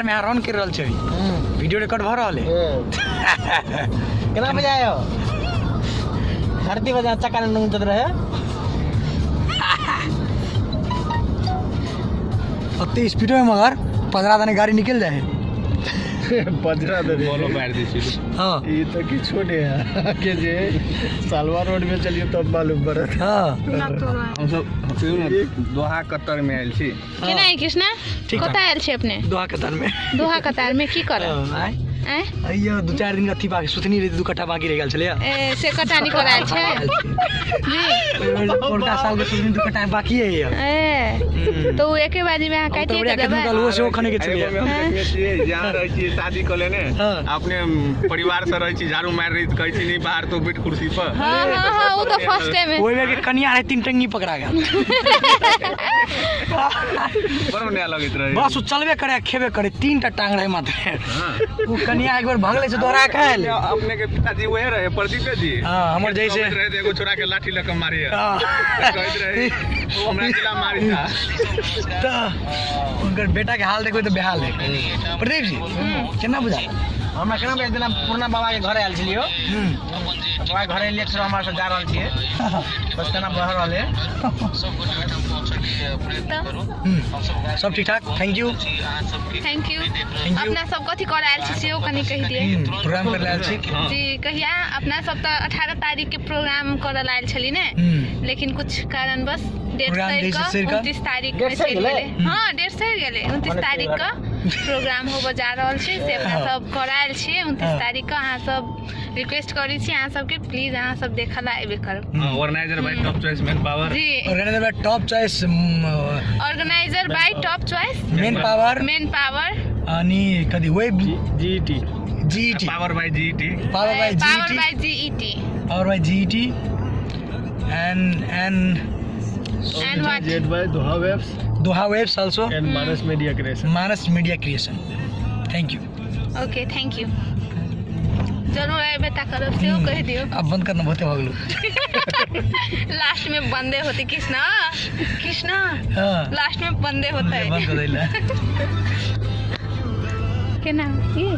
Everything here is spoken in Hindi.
में रन कर रहल छै वीडियो रिकॉर्ड भ रहल है केना बजायो धरती बजा चक्का न उतरत रहे अते स्पीड में मगर 15 दाने गाड़ी निकल जाए 15 दे बोलो मार दी छी हां ये तो की छोटे है के जे सालवा रोड में चलियो तब मालूम पड़त हां हम सब दोहा कतर में आयल छी केना है कृष्णा कत आयल छी अपने दोहा कतार में की कर अइयो 2-4 दिन अथी बाकी सुथनी रे 2 कट्ठा बाकी रह गेल छले ए से कटानी करायल छै जी कोलका साल के सुथनी 2 कट्ठा बाकी है ए तो एके बाजी में काटिए के देबे वो से खने के छले जहां रहै छी शादी क लेने अपने परिवार से रहै छी झाड़ू मार रही कहै छी नहीं बाहर तो बैठ कुर्सी पर हां वो तो फर्स्ट टाइम है ओइ में के कनिया रे 3 टंगी पकड़ा गेल बड़ नया लगैत रहे बस चलबे करे खेबे करे 3 टा टांग रहे माथे वो कनिया एक बार भगले से दोहरा खायल अपने के पिताजी वहे रहे प्रदीप जी हां हमर जैसे रहे एगो छोरा के लाठी लक मारी है कहैत रहे वो हमरा किला मारी था त उनकर बेटा के हाल देखो तो बेहाल है प्रदीप जी केना बुझा हमरा केना एक दिन पूर्णा बाबा के घर आयल छलियो बाबा घर एलिए छ हमरा से जा रहल छिए बस केना बह रहल है सब ठीक ठाक थैंक यू अपना सब कथी कर आयल छी सेहो कनी कहि दिए प्रोग्राम कर आयल छी जी कहिया अपना सब त 18 तारीख के प्रोग्राम करल आयल छली ने लेकिन कुछ कारणवश डेट सही का 29 तारीख में चल गेले हां डेट सही गेले 29 तारीख का प्रोग्राम होबो जा रहल छै से अपना सब करायल छी 29 तारीख का अहाँ सब रिक्वेस्ट करी छी अहाँ सब के प्लीज अहाँ सब देखला एबे करब organiser by top choice men power जी organiser by top choice men power आणि कधी web GT power by GT power by GT and what Z by Doha Webs also and Manas Media Creation thank you okay thank you जरूर एबे ता करब सेहो कह दियो अब बंद करना बहुते हो गेलो लास्ट में बंदे होते कृष्णा हां लास्ट में बंदे होता है बंद कर देला केना ये